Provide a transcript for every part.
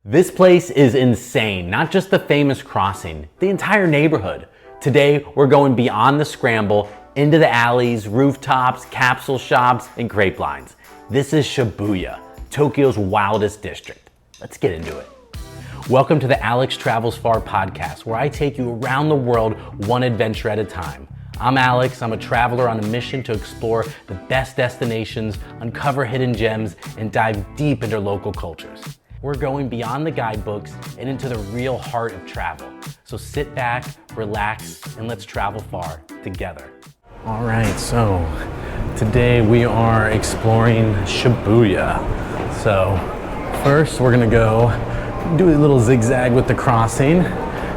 This place is insane, not just the famous crossing, the entire neighborhood. Today, we're going beyond the scramble, into the alleys, rooftops, capsule shops, and crepe lines. This is Shibuya, Tokyo's wildest district. Let's get into it. Welcome to the Alex Travels Far podcast, where I take you around the world one adventure at a time. I'm Alex, I'm a traveler on a mission to explore the best destinations, uncover hidden gems, and dive deep into local cultures. We're going beyond the guidebooks and into the real heart of travel. So sit back, relax, and let's travel far together. All right, so today we are exploring Shibuya. So first we're gonna go do a little zigzag with the crossing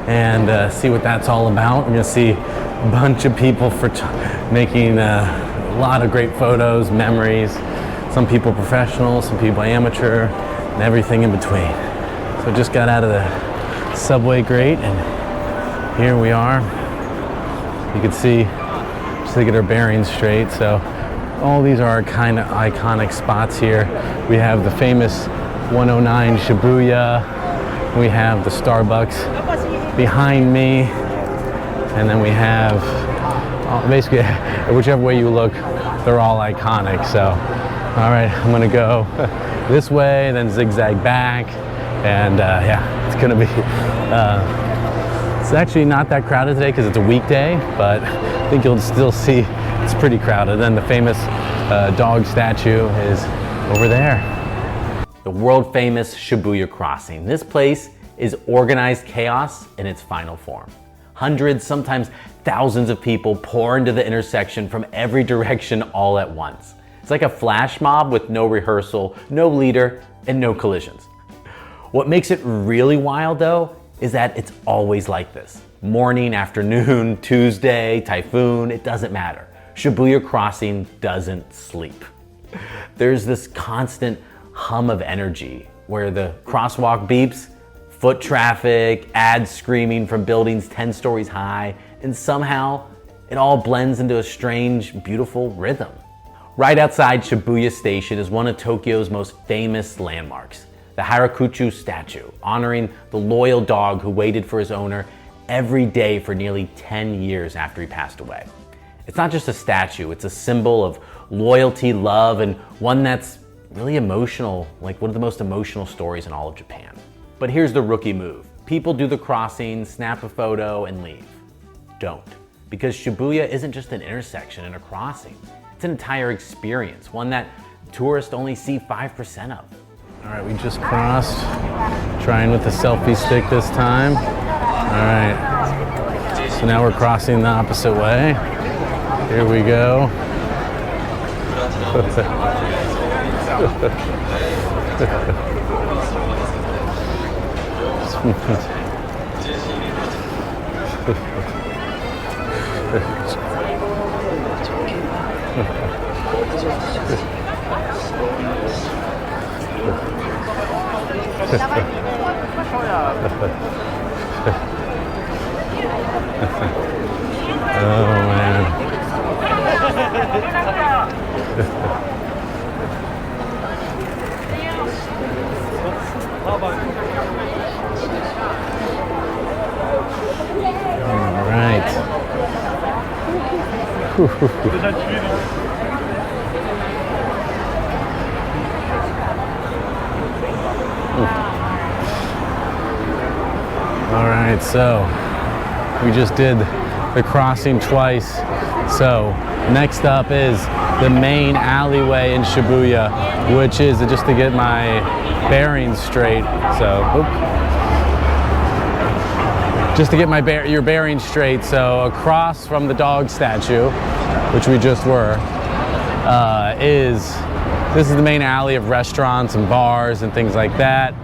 and see what that's all about. We're gonna see a bunch of people making a lot of great photos, memories. Some people professional, some people amateur, and everything in between. So just got out of the subway grate and here we are. You can see, just to get our bearings straight. So all these are kind of iconic spots here. We have the famous 109 Shibuya. We have the Starbucks behind me. And then we have, basically, whichever way you look, they're all iconic. So, all right, I'm gonna go this way, then zigzag back, and yeah, it's gonna be, it's actually not that crowded today because it's a weekday, but I think you'll still see it's pretty crowded. Then the famous dog statue is over there. The world famous Shibuya Crossing. This place is organized chaos in its final form. Hundreds, sometimes thousands of people pour into the intersection from every direction all at once. It's like a flash mob with no rehearsal, no leader, and no collisions. What makes it really wild though, is that it's always like this. Morning, afternoon, Tuesday, typhoon, it doesn't matter. Shibuya Crossing doesn't sleep. There's this constant hum of energy where the crosswalk beeps, foot traffic, ads screaming from buildings 10 stories high, and somehow it all blends into a strange, beautiful rhythm. Right outside Shibuya Station is one of Tokyo's most famous landmarks, the Harajuku statue, honoring the loyal dog who waited for his owner every day for nearly 10 years after he passed away. It's not just a statue, it's a symbol of loyalty, love, and one that's really emotional, like one of the most emotional stories in all of Japan. But here's the rookie move. People do the crossing, snap a photo, and leave. Don't. Because Shibuya isn't just an intersection and a crossing. It's an entire experience, one that tourists only see 5% of. All right, we just crossed. Trying with the selfie stick this time. All right, so now we're crossing the opposite way. Here we go. Oh man. All right. All right, so we just did the crossing twice. So next up is the main alleyway in Shibuya, which is just to get my bearings straight. So, just to get your bearings straight. So across from the dog statue, which we just were, this is the main alley of restaurants and bars and things like that.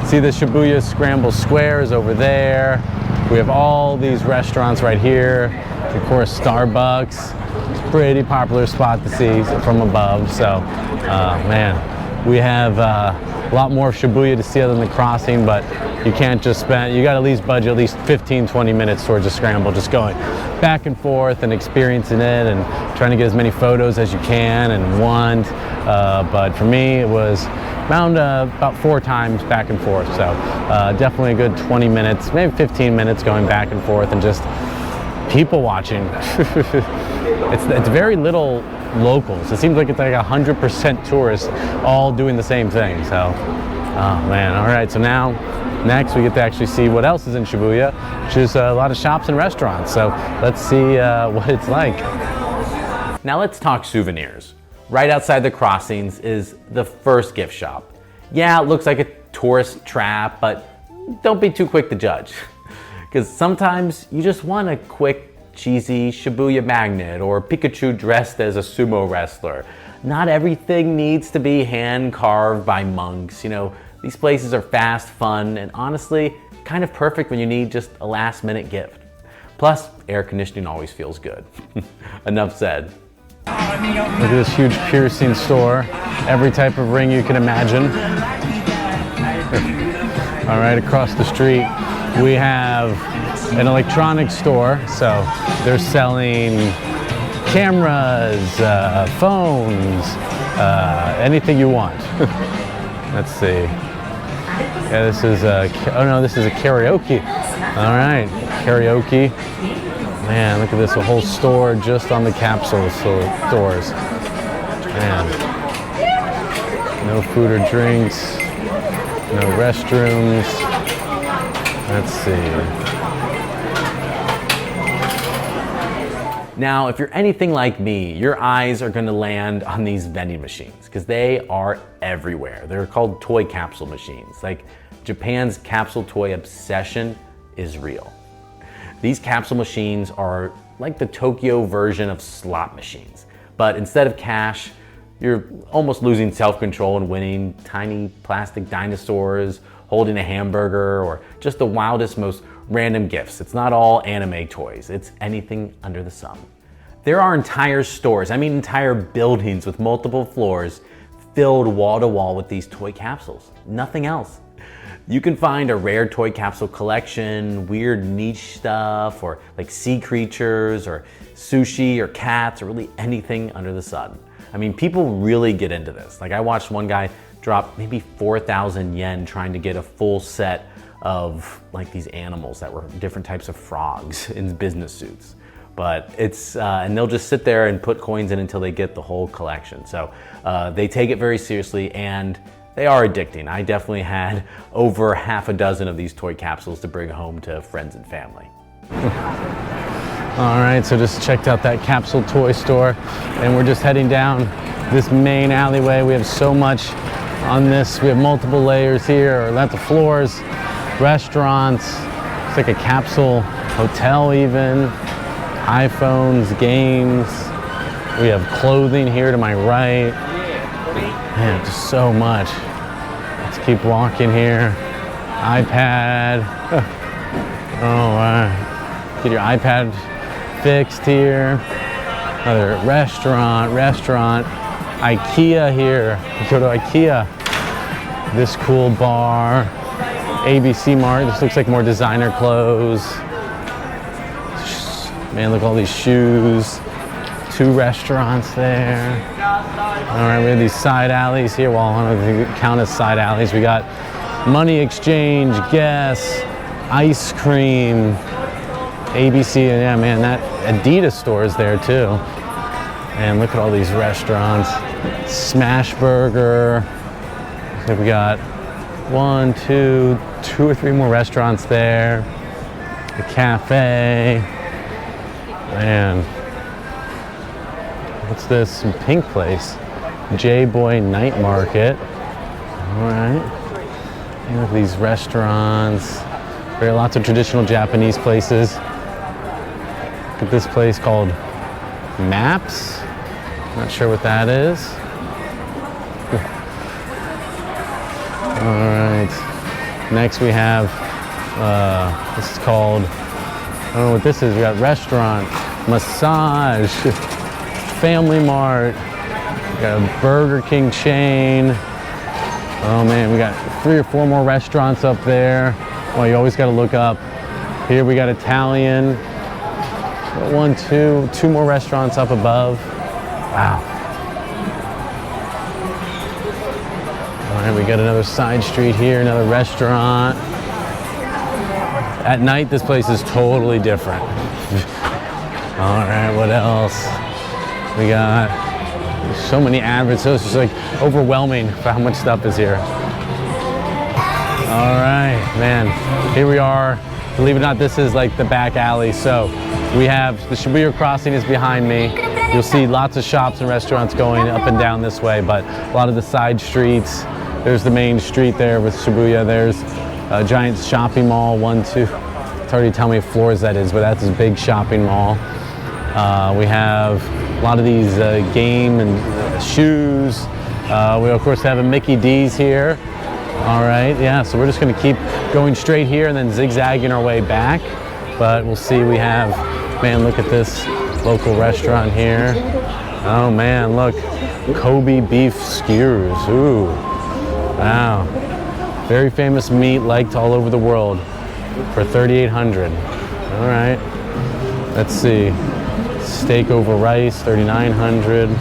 See the Shibuya Scramble Square is over there. We have all these restaurants right here. Of course, Starbucks. It's a pretty popular spot to see from above. So, man, we have a lot more of Shibuya to see other than the crossing, but you can't just spend, you got to at least budget at least 15-20 minutes towards a scramble, just going back and forth and experiencing it and trying to get as many photos as you can and want. but for me it was around about 4 times back and forth. So definitely a good 20 minutes, maybe 15 minutes going back and forth and just people watching. It's very little locals. It seems like it's like 100% tourists all doing the same thing. So, oh man, all right. So now, next we get to actually see what else is in Shibuya, which is a lot of shops and restaurants. So let's see what it's like. Now let's talk souvenirs. Right outside the crossings is the first gift shop. Yeah, it looks like a tourist trap, but don't be too quick to judge. Because sometimes you just want a quick, cheesy Shibuya magnet or Pikachu dressed as a sumo wrestler. Not everything needs to be hand carved by monks. You know, these places are fast, fun, and honestly, kind of perfect when you need just a last minute gift. Plus, air conditioning always feels good. Enough said. Look at this huge piercing store. Every type of ring you can imagine. All right, across the street, we have an electronics store. So they're selling cameras, phones, anything you want. Let's see. Yeah, this is this is a karaoke. All right, karaoke. Man, look at this, a whole store just on the Capsule stores. Man, no food or drinks, no restrooms. Let's see. Now, if you're anything like me, your eyes are gonna land on these vending machines because they are everywhere. They're called toy capsule machines. Like, Japan's capsule toy obsession is real. These capsule machines are like the Tokyo version of slot machines, but instead of cash, you're almost losing self-control and winning tiny plastic dinosaurs, holding a hamburger, or just the wildest, most random gifts. It's not all anime toys, it's anything under the sun. There are entire stores, I mean entire buildings with multiple floors filled wall to wall with these toy capsules. Nothing else. You can find a rare toy capsule collection, weird niche stuff, or like sea creatures, or sushi, or cats, or really anything under the sun. I mean, people really get into this. Like, I watched one guy drop maybe 4,000 yen trying to get a full set of like these animals that were different types of frogs in business suits. But it's, and they'll just sit there and put coins in until they get the whole collection. So they take it very seriously, and they are addicting. I definitely had over half a dozen of these toy capsules to bring home to friends and family. All right, so just checked out that Capsule toy store, and we're just heading down this main alleyway. We have so much on this. We have multiple layers here, or not the floors, restaurants. It's like a capsule hotel even, iPhones, games. We have clothing here to my right. Man, just so much. Let's keep walking here. iPad. Oh, wow. Get your iPad fixed here. Another restaurant. IKEA here. Go to IKEA. This cool bar. ABC Mart. This looks like more designer clothes. Man, look at all these shoes. 2 restaurants there. All right, we have these side alleys here. Well, I don't think they count as side alleys. We got money exchange, Guess, ice cream, ABC, and yeah, man, that Adidas store is there too. And look at all these restaurants. Smash Burger. So we got 2 or 3 more restaurants there. A cafe. Man. What's this? Some pink place. J-Boy Night Market. All right. And look at these restaurants. There are lots of traditional Japanese places. Look at this place called Maps. Not sure what that is. All right. Next we have, this is called, I don't know what this is. We got restaurant, massage, Family Mart, we got a Burger King chain. Oh man, we got 3 or 4 more restaurants up there. Well, you always got to look up. Here we got Italian. 2 more restaurants up above. Wow. right, we got another side street here, another restaurant. At night, this place is totally different. All right, what else? We got so many adverts, so it's just like overwhelming for how much stuff is here. All right, man, here we are. Believe it or not, this is like the back alley. So we have the Shibuya Crossing is behind me. You'll see lots of shops and restaurants going up and down this way, but a lot of the side streets. There's the main street there with Shibuya. There's a giant shopping mall, 1, 2. It's hard to tell me what floors that is, but that's a big shopping mall. We have a lot of these game and shoes. We of course have a Mickey D's here. All right, yeah, so we're just gonna keep going straight here and then zigzagging our way back. But we'll see, we have, man, look at this local restaurant here. Oh man, look, Kobe beef skewers, ooh, wow. Very famous meat, liked all over the world for $3,800. All right, let's see. Steak over rice, $3,900.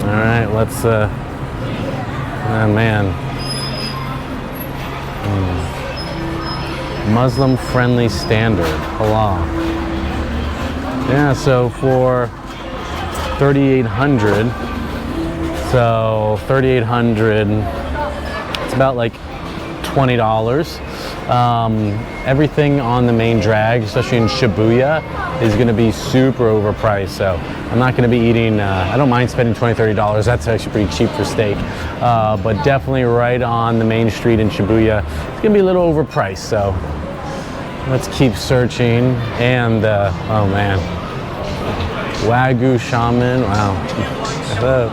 All right, let's, oh man. Muslim-friendly standard, halal. Yeah, so for $3,800, it's about like $20. Everything on the main drag, especially in Shibuya, is going to be super overpriced. So I'm not going to be eating, I don't mind spending $20, $30. That's actually pretty cheap for steak. But definitely right on the main street in Shibuya, it's going to be a little overpriced. So let's keep searching. And, oh man, Wagyu shaman, wow. Hello.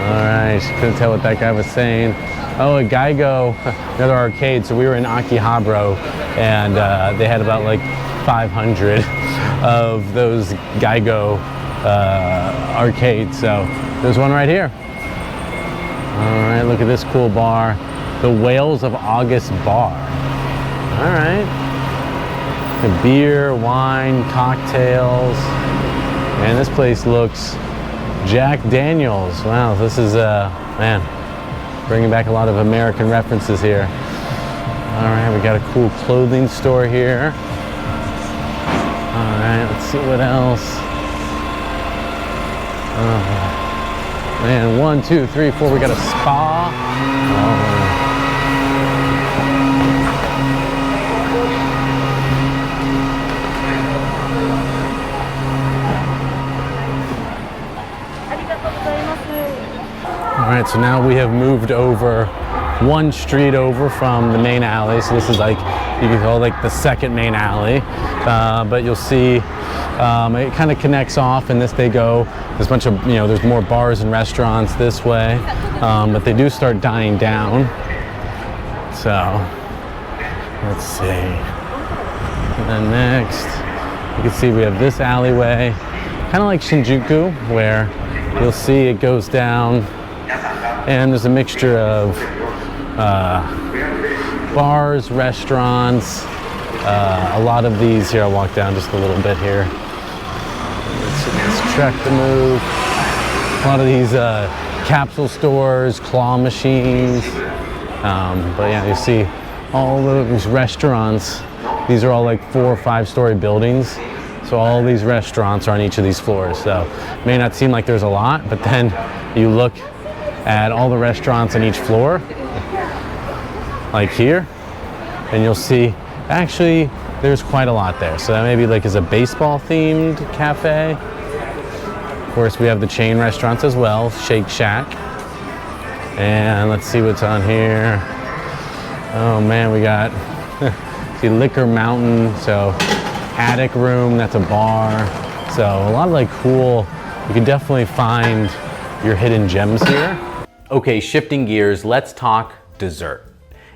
All right, couldn't tell what that guy was saying. Oh, a Geigo, another arcade. So we were in Akihabara, and they had about like 500 of those Geigo arcades. So there's one right here. All right, look at this cool bar. The Whales of August Bar. All right. The beer, wine, cocktails. Man, this place looks Jack Daniels. Wow, this is, man, bringing back a lot of American references here. All right, we got a cool clothing store here. All right, let's see what else. Oh, man, 1, 2, 3, 4, we got a spa. Oh, all right, so now we have moved over one street over from the main alley. So this is like, you can call like the second main alley. But you'll see it kind of connects off, and this they go. There's a bunch of, there's more bars and restaurants this way, but they do start dying down. So let's see. And then next, you can see we have this alleyway, kind of like Shinjuku, where you'll see it goes down. And there's a mixture of bars, restaurants, a lot of these here. I'll walk down just a little bit here. Let's check the move. A lot of these capsule stores, claw machines. But yeah, you see all of these restaurants. These are all like 4- or 5-story buildings. So all these restaurants are on each of these floors. So it may not seem like there's a lot, but then you look at all the restaurants on each floor, like here, and you'll see actually there's quite a lot there. So that maybe like is a baseball themed cafe. Of course, we have the chain restaurants as well, Shake Shack. And let's see what's on here. Oh man, we got see Liquor Mountain, so attic room, that's a bar. So a lot of like cool, you can definitely find your hidden gems here. Okay, shifting gears, let's talk dessert.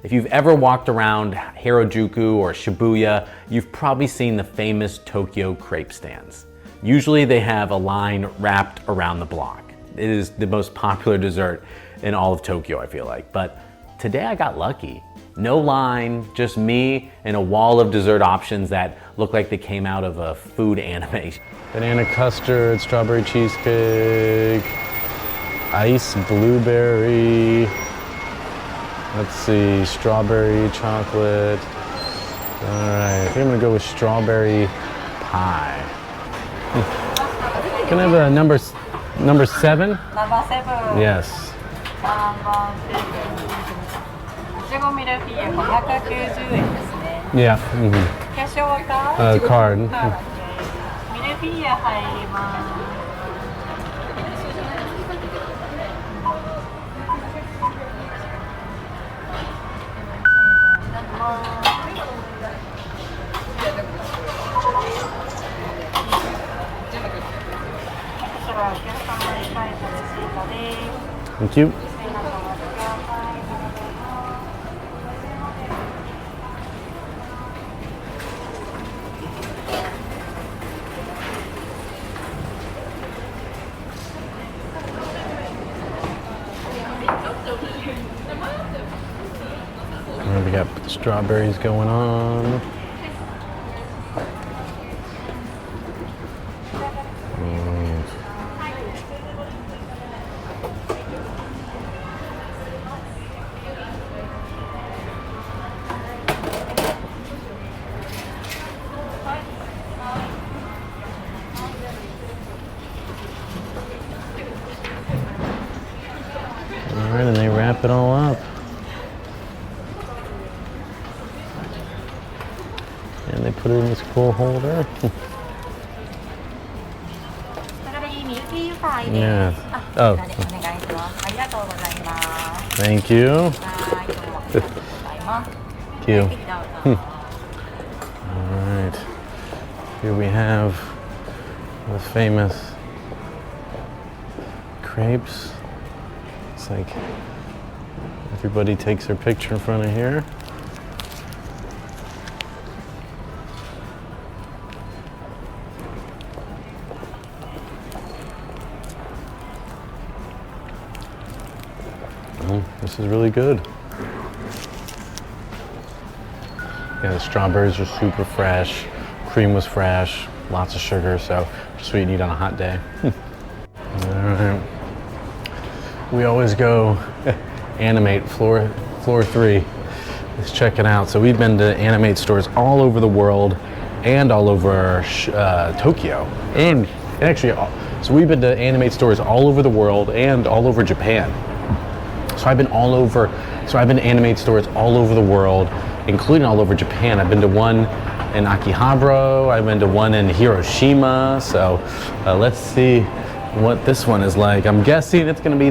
If you've ever walked around Harajuku or Shibuya, you've probably seen the famous Tokyo crepe stands. Usually they have a line wrapped around the block. It is the most popular dessert in all of Tokyo, I feel like. But today I got lucky. No line, just me and a wall of dessert options that look like they came out of a food anime. Banana custard, strawberry cheesecake, ice blueberry, let's see, strawberry chocolate. All right, I think I'm gonna go with strawberry pie. Can I have a number 7? Number 7. Yes. Yeah. Card. Thank you. We got strawberries going on. All right, and they wrap it all up. And they put it in this cool holder. Yeah. Oh. Thank you. Thank you. All right. Here we have the famous crepes. It's like everybody takes their picture in front of here. This is really good. Yeah, the strawberries are super fresh. Cream was fresh. Lots of sugar, so just what you need on a hot day. All right. We always go Animate floor 3. Let's check it out. So we've been to Animate stores all over the world and all over Tokyo. And actually, so we've been to Animate stores all over the world and all over Japan. So I've been to Animate stores all over the world, including all over Japan. I've been to one in Akihabara, I've been to one in Hiroshima, so let's see what this one is like. I'm guessing it's gonna be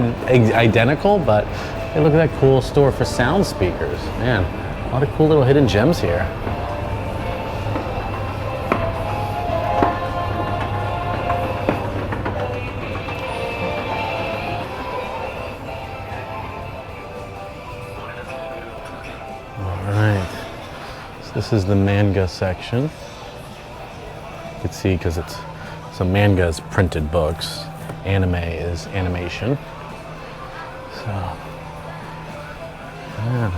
identical, but hey, look at that cool store for sound speakers. Man, a lot of cool little hidden gems here. This is the manga section. You can see because manga is printed books, anime is animation. So, yeah.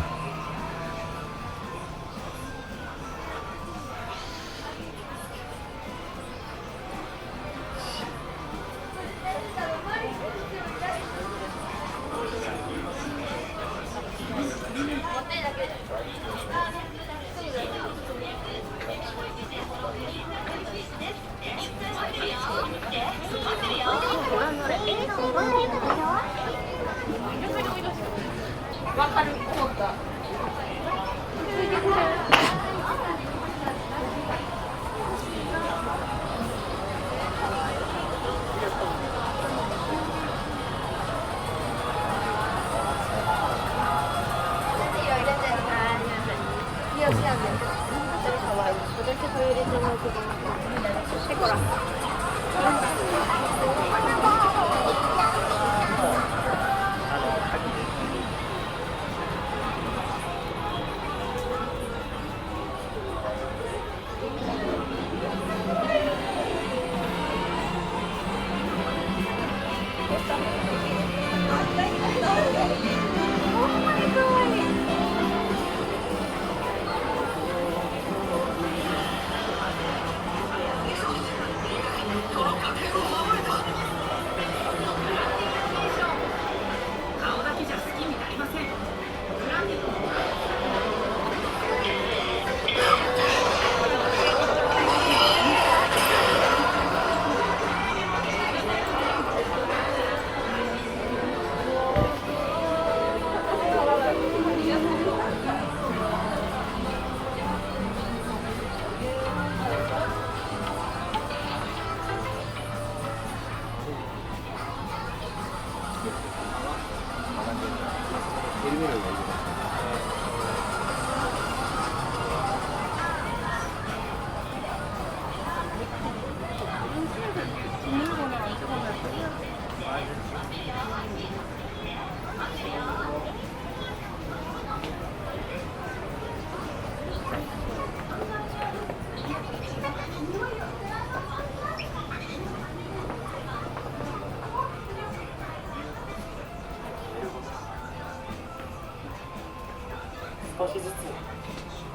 少しずつ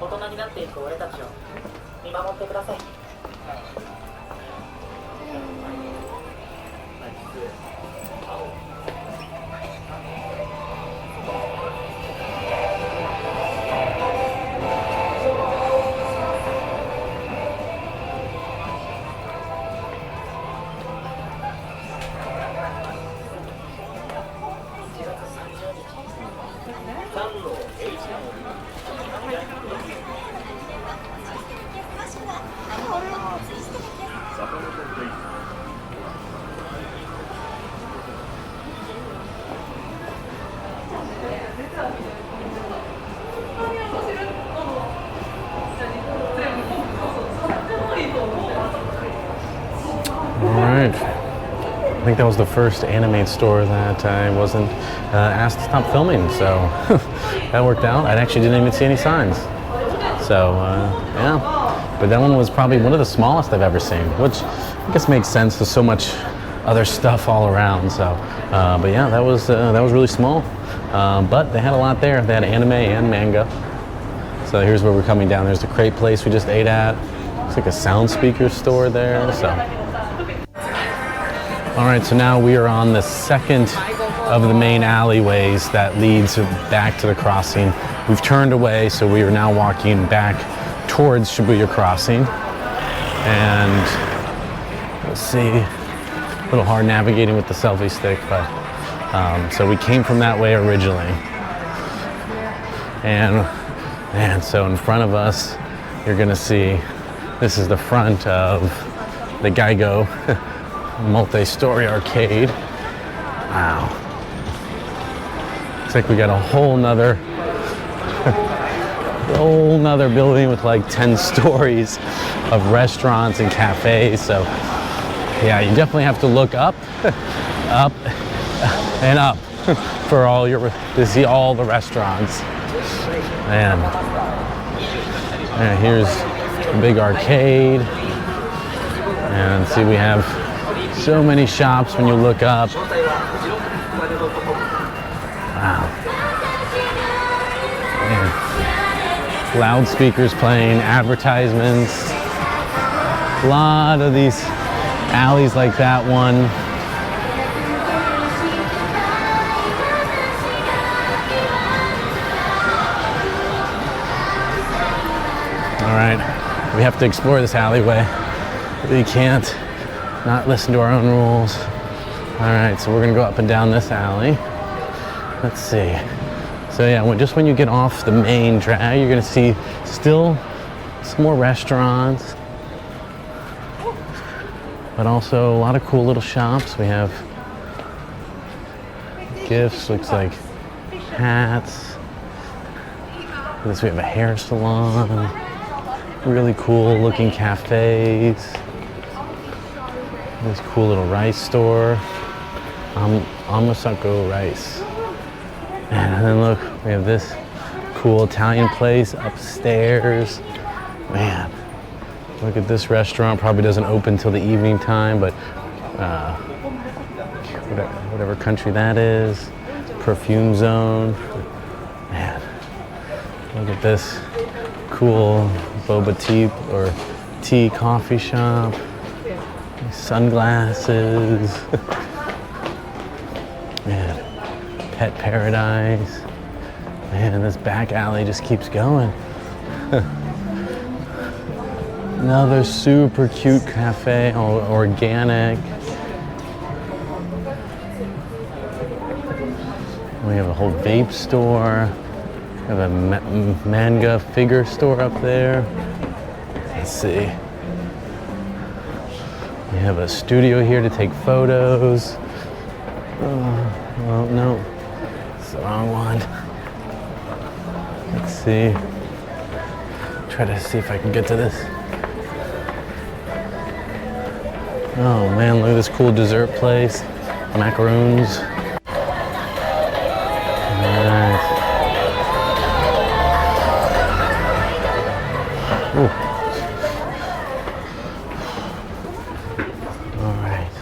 大人になっていく俺たちを見守ってください。Alright, I think that was the first anime store that I wasn't asked to stop filming, so that worked out. I actually didn't even see any signs. So, yeah. But that one was probably one of the smallest I've ever seen, which I guess makes sense. There's so much other stuff all around, so. But yeah, that was really small. But they had a lot there. They had anime and manga. So here's where we're coming down. There's the crepe place we just ate at. Looks like a sound speaker store there, so. All right, so now we are on the second of the main alleyways that leads back to the crossing. We've turned away, so we are now walking back towards Shibuya Crossing. And let's see, a little hard navigating with the selfie stick, but so we came from that way originally. And so in front of us, you're gonna see, this is the front of the Geigo multi-story arcade. Wow. Looks like we got a whole nother building with like 10 stories of restaurants and cafes. So yeah, you definitely have to look up, up and up to see all the restaurants. And here's the big arcade. And see, we have so many shops when you look up. Wow. Man. Loudspeakers playing, advertisements. A lot of these alleys like that one. All right, we have to explore this alleyway. We can't not listen to our own rules. All right, so we're gonna go up and down this alley. Let's see. So yeah, just when you get off the main drag, you're gonna see still some more restaurants, but also a lot of cool little shops. We have gifts, looks like hats. This we have a hair salon, really cool looking cafes. This cool little rice store, Amasako Rice. And then look, we have this cool Italian place upstairs. Man, look at this restaurant. Probably doesn't open till the evening time, but whatever country that is. Perfume Zone. Man, look at this cool boba tea or tea coffee shop. Sunglasses. Man, pet paradise. Man, this back alley just keeps going. Another super cute cafe, all organic. We have a whole vape store. We have a manga figure store up there. Let's see. We have a studio here to take photos. Oh, well, no, it's the wrong one. Let's see. Try to see if I can get to this. Oh man, look at this cool dessert place. Macaroons. Nice. Ooh. All right.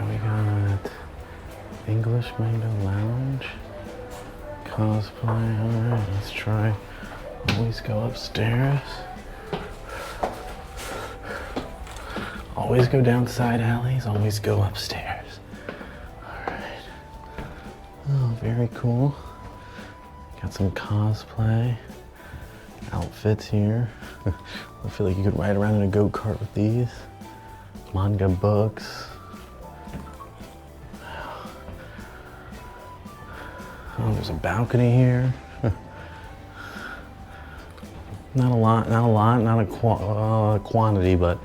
We got English Mango Lounge, cosplay. All right, let's try. Always go upstairs. Always go down side alleys. Always go upstairs. All right. Oh, very cool. Got some cosplay outfits here. I feel like you could ride around in a go-kart with these. Manga books. Oh, there's a balcony here. Not a quantity, but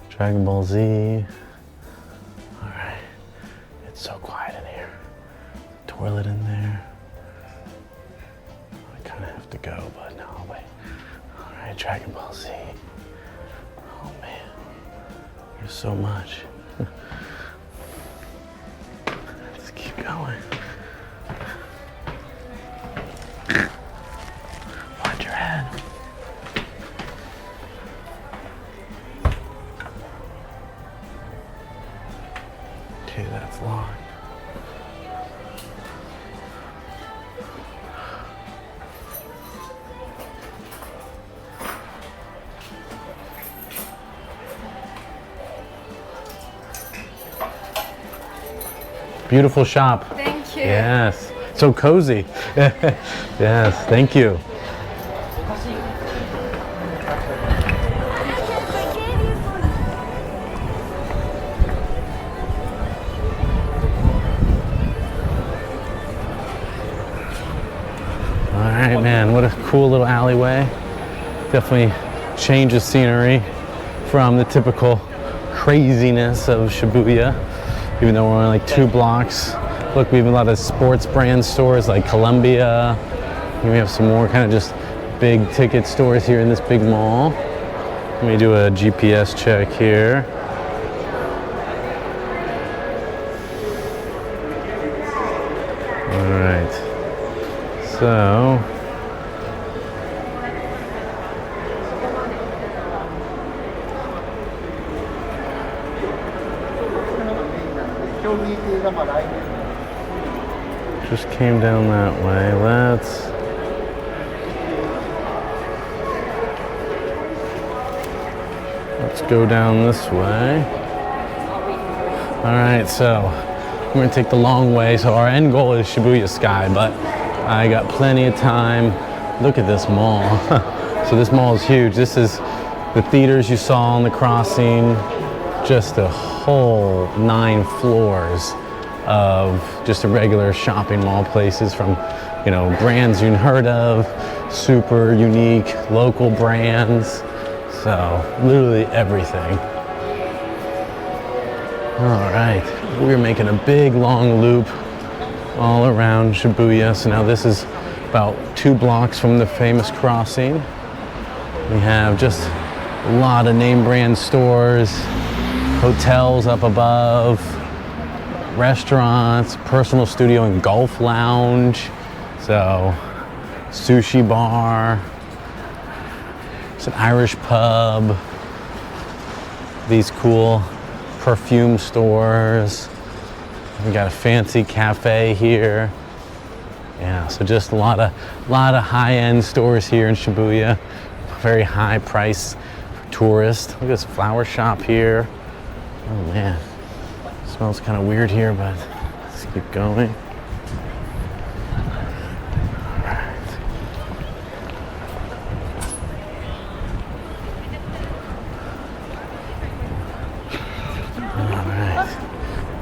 Dragon Ball Z. All right, it's so quiet in here. Toilet in there. I kind of have to go, but no, I'll wait. All right, Dragon Ball Z. Oh man, there's so much. Let's keep going. Watch your head. Okay, that's locked. Beautiful shop. Thank you. Yes, so cozy. Yes, thank you. All right, man, what a cool little alleyway. Definitely changes scenery from the typical craziness of Shibuya, even though we're only like 2 blocks. Look, we have a lot of sports brand stores like Columbia. We have some more kind of just big ticket stores here in this big mall. Let me do a GPS check here. All right, so just came down that way. Let's go down this way. All right, so we're gonna take the long way. So our end goal is Shibuya Sky, but I got plenty of time. Look at this mall. So this mall is huge. This is the theaters you saw on the crossing, just a whole 9 floors of just a regular shopping mall places from, you know, brands you've heard of, super unique local brands. So literally everything. All right, we're making a big long loop all around Shibuya. So now this is about 2 blocks from the famous crossing. We have just a lot of name brand stores, hotels up above, restaurants, personal studio and golf lounge. So sushi bar, it's an Irish pub, these cool perfume stores. We got a fancy cafe here. Yeah, so just a lot of high-end stores here in Shibuya. Very high price for tourists. Look at this flower shop here. Oh man, it smells kind of weird here, but let's keep going.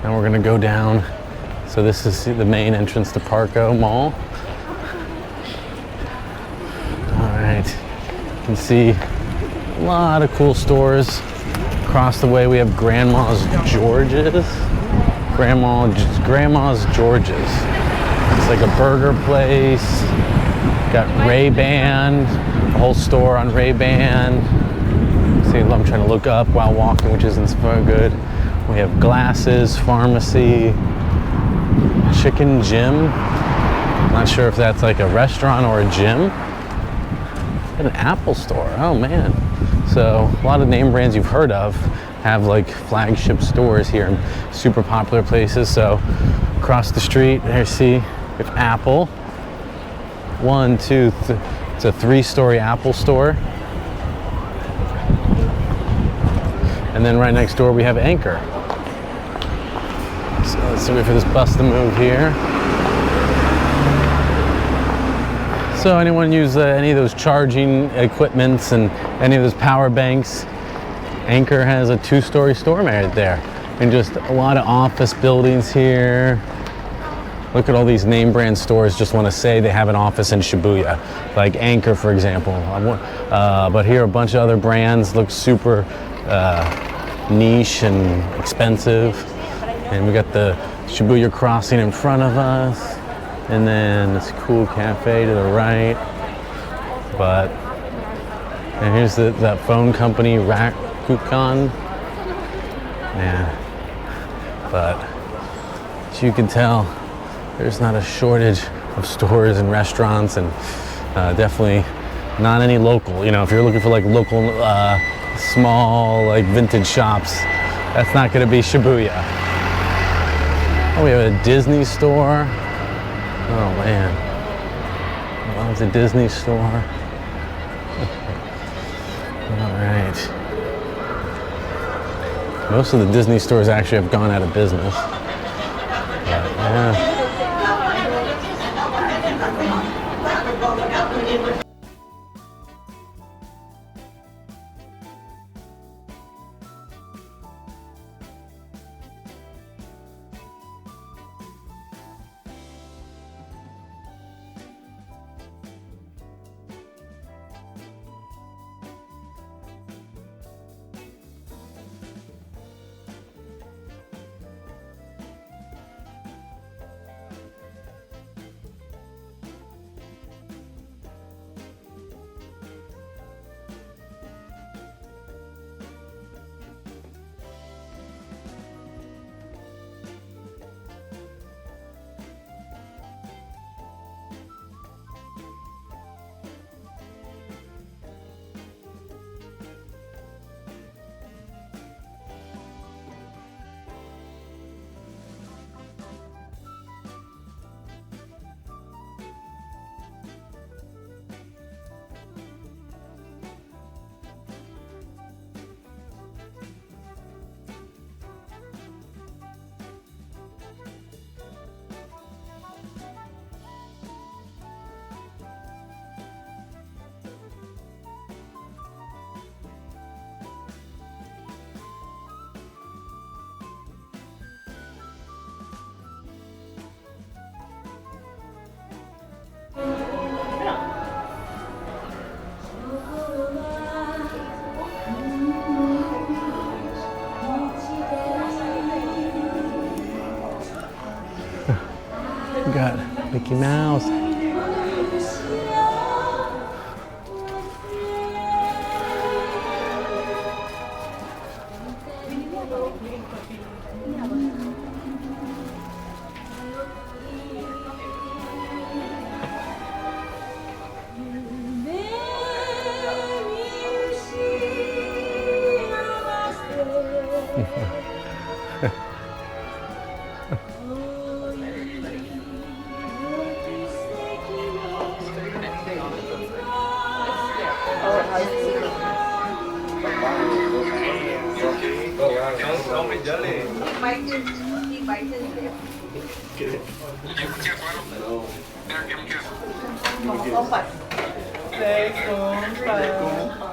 Now we're gonna go down. So this is the main entrance to Parco Mall. All right, you can see a lot of cool stores. Across the way we have Grandma's George's. Grandma's George's. It's like a burger place. Got Ray-Ban, a whole store on Ray-Ban. See, I'm trying to look up while walking, which isn't so good. We have glasses, pharmacy, chicken gym. Not sure if that's like a restaurant or a gym. An Apple store, oh man. So a lot of name brands you've heard of have like flagship stores here in super popular places. So across the street, there see, we have Apple. It's a 3-story Apple store. And then right next door we have Anchor. So let's wait for this bus to move here. So anyone use any of those charging equipments and any of those power banks, Anchor has a 2-story store right there. And just a lot of office buildings here. Look at all these name brand stores, just want to say they have an office in Shibuya, like Anchor, for example. But here a bunch of other brands look super niche and expensive. And we got the Shibuya Crossing in front of us. And then this cool cafe to the right. And here's that phone company, Rakuten. Yeah. But as you can tell, there's not a shortage of stores and restaurants, and definitely not any local. You know, if you're looking for like local, small, like vintage shops, that's not gonna be Shibuya. Oh, we have a Disney store. Oh man, well, it's a Disney store. All right. Most of the Disney stores actually have gone out of business. But, yeah. We got Mickey Mouse.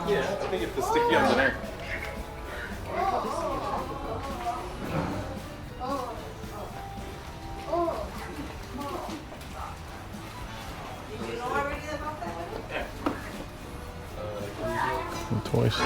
Yeah, I think it's the sticky on there. The toy store.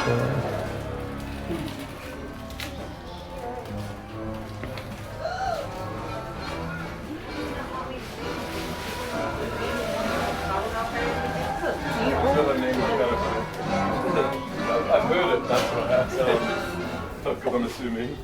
I've heard it, that's what I sound. Not gonna sue me.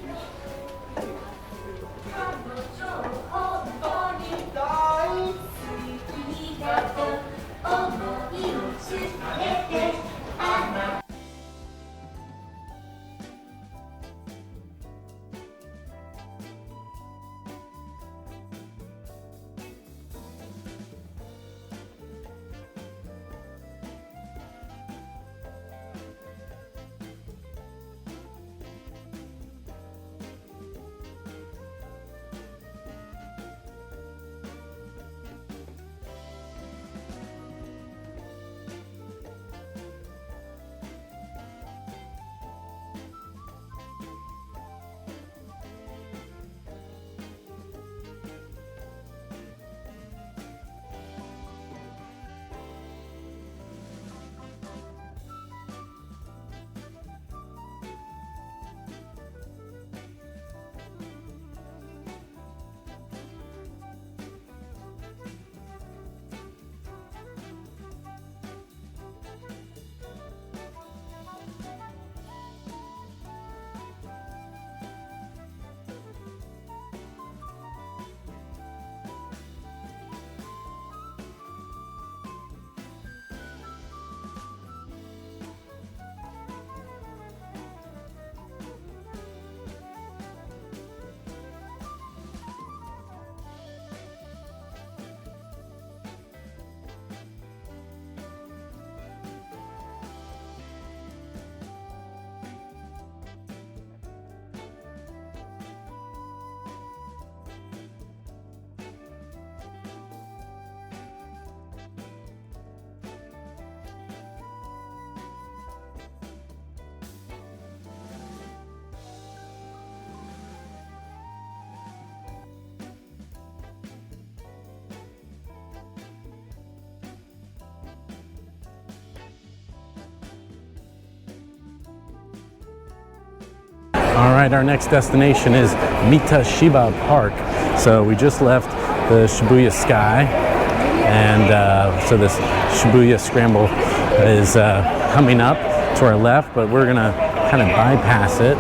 All right, our next destination is Shibuya Park. So we just left the Shibuya Sky, and so this Shibuya Scramble is coming up to our left, but we're gonna kind of bypass it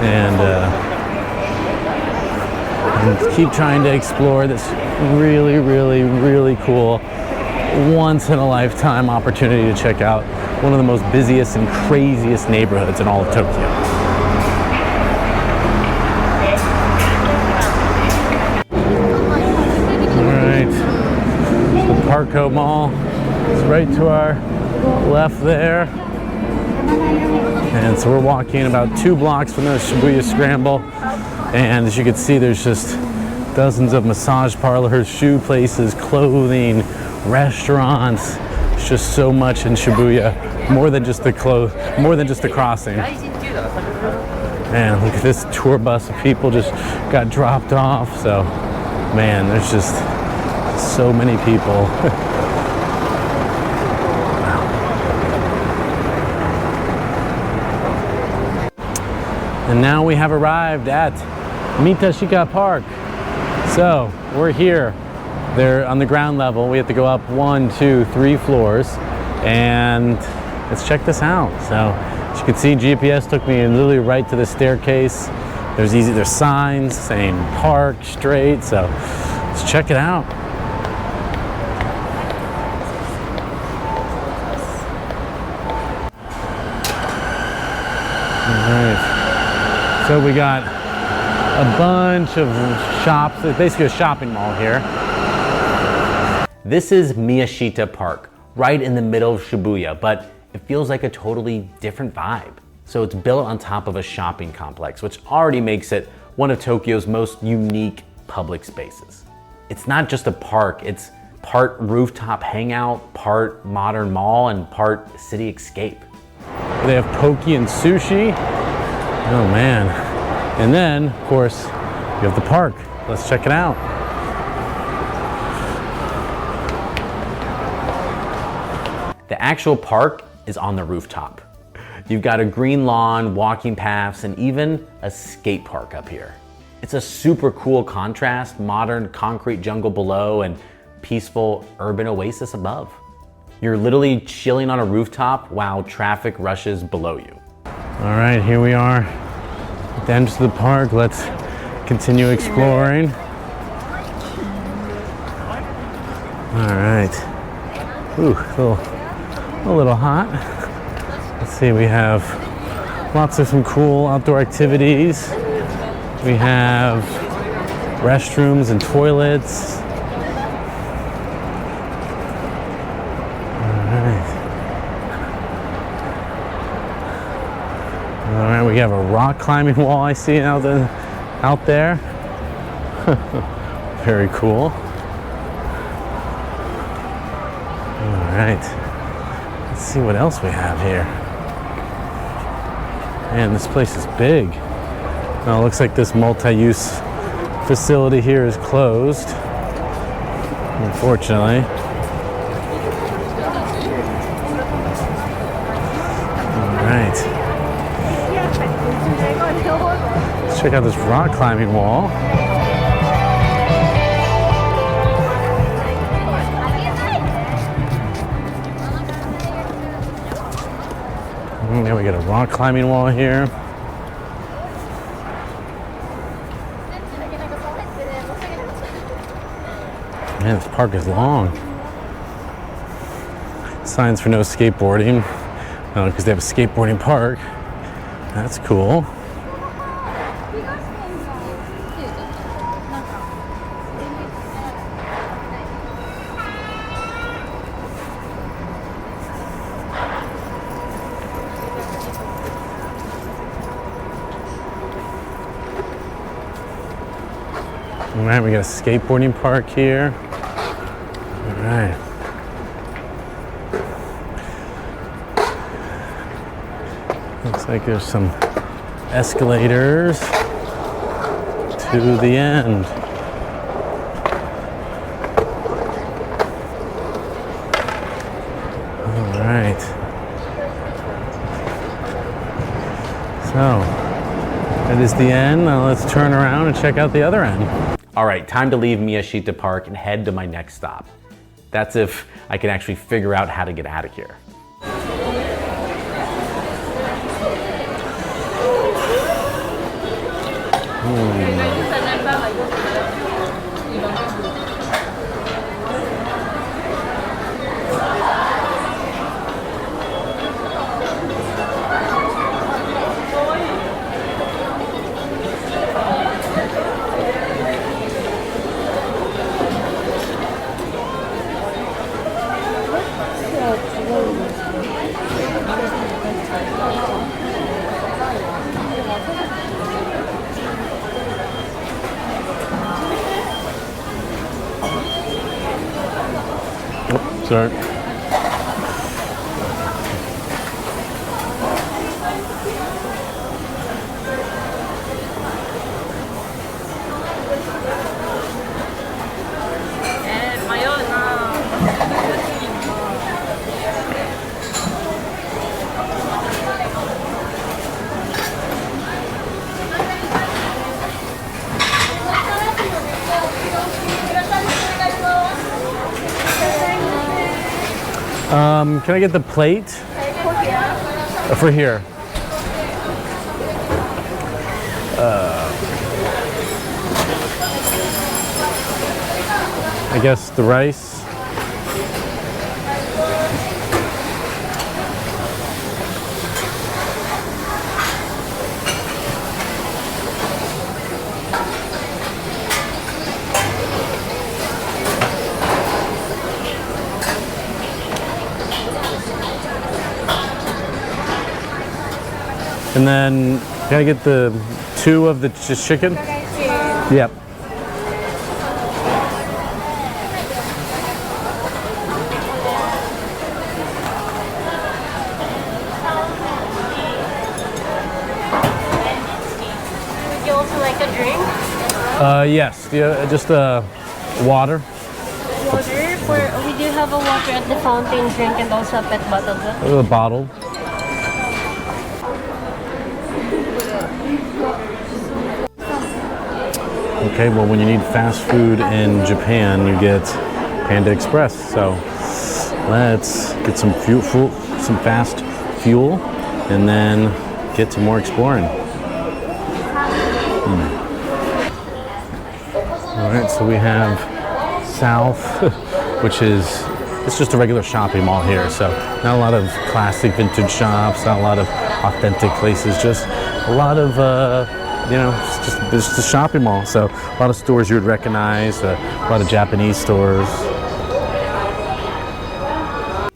and keep trying to explore this really, really, really cool, once-in-a-lifetime opportunity to check out one of the most busiest and craziest neighborhoods in all of Tokyo. Parco Mall is right to our left there, and so we're walking about 2 blocks from the Shibuya Scramble, and as you can see, there's just dozens of massage parlors, shoe places, clothing, restaurants. It's just so much in Shibuya, more than just the crossing. And look at this tour bus of people just got dropped off. So man, there's just so many people. And now we have arrived at Shibuya Park. So we're here. They're on the ground level. We have to go up 1, 2, 3 floors, and let's check this out. So as you can see, GPS took me literally right to the staircase. There's signs saying park straight. So let's check it out. So we got a bunch of shops. It's basically a shopping mall here. This is Miyashita Park, right in the middle of Shibuya, but it feels like a totally different vibe. So it's built on top of a shopping complex, which already makes it one of Tokyo's most unique public spaces. It's not just a park, it's part rooftop hangout, part modern mall, and part city escape. They have poke and sushi. Oh man. And then, of course, you have the park. Let's check it out. The actual park is on the rooftop. You've got a green lawn, walking paths, and even a skate park up here. It's a super cool contrast, modern concrete jungle below and peaceful urban oasis above. You're literally chilling on a rooftop while traffic rushes below you. All right, here we are at the entrance of the park. Let's continue exploring. All right. Ooh, a little hot. Let's see, we have lots of some cool outdoor activities. We have restrooms and toilets. All right, we have a rock climbing wall I see out there. Very cool. All right, let's see what else we have here. Man, this place is big. Well, it looks like this multi-use facility here is closed, unfortunately. All right. Let's check out this rock climbing wall. Yeah, we got a rock climbing wall here. Man, this park is long. Signs for no skateboarding. Because they have a skateboarding park. That's cool. All right, we got a skateboarding park here. All right. Looks like there's some escalators to the end. All right. So, that is the end. Now let's turn around and check out the other end. All right, time to leave Miyashita Park and head to my next stop. That's if I can actually figure out how to get out of here. Sorry. Can I get the plate? For here. I guess the rice. And then, can I get the 2 of the chicken? Yep. Would you also like a drink? Yes. Yeah, just water. Water? We do have a water at the fountain drink and also a pet bottle. A bottle. Okay, well, when you need fast food in Japan, you get Panda Express. So let's get some some fast fuel, and then get to more exploring. All right, so we have South, which is, it's just a regular shopping mall here. So not a lot of classic vintage shops, not a lot of authentic places, just a lot of, you know, it's just a shopping mall. So a lot of stores you would recognize, a lot of Japanese stores.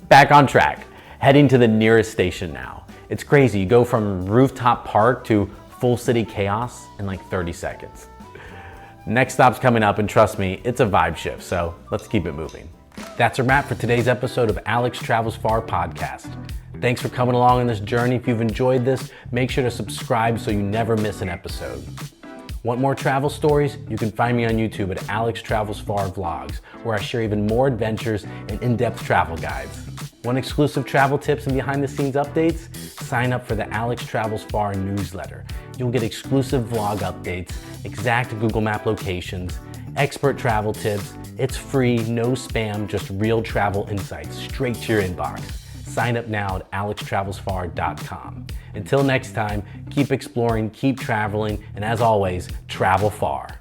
Back on track, heading to the nearest station now. It's crazy, you go from rooftop park to full city chaos in like 30 seconds. Next stop's coming up, and trust me, it's a vibe shift, so let's keep it moving. That's a wrap for today's episode of Alex Travels Far podcast. Thanks for coming along on this journey. If you've enjoyed this, make sure to subscribe so you never miss an episode. Want more travel stories? You can find me on YouTube at Alex Travels Far Vlogs, where I share even more adventures and in-depth travel guides. Want exclusive travel tips and behind-the-scenes updates? Sign up for the Alex Travels Far newsletter. You'll get exclusive vlog updates, exact Google Map locations, expert travel tips. It's free, no spam, just real travel insights straight to your inbox. Sign up now at alextravelsfar.com. Until next time, keep exploring, keep traveling, and as always, travel far.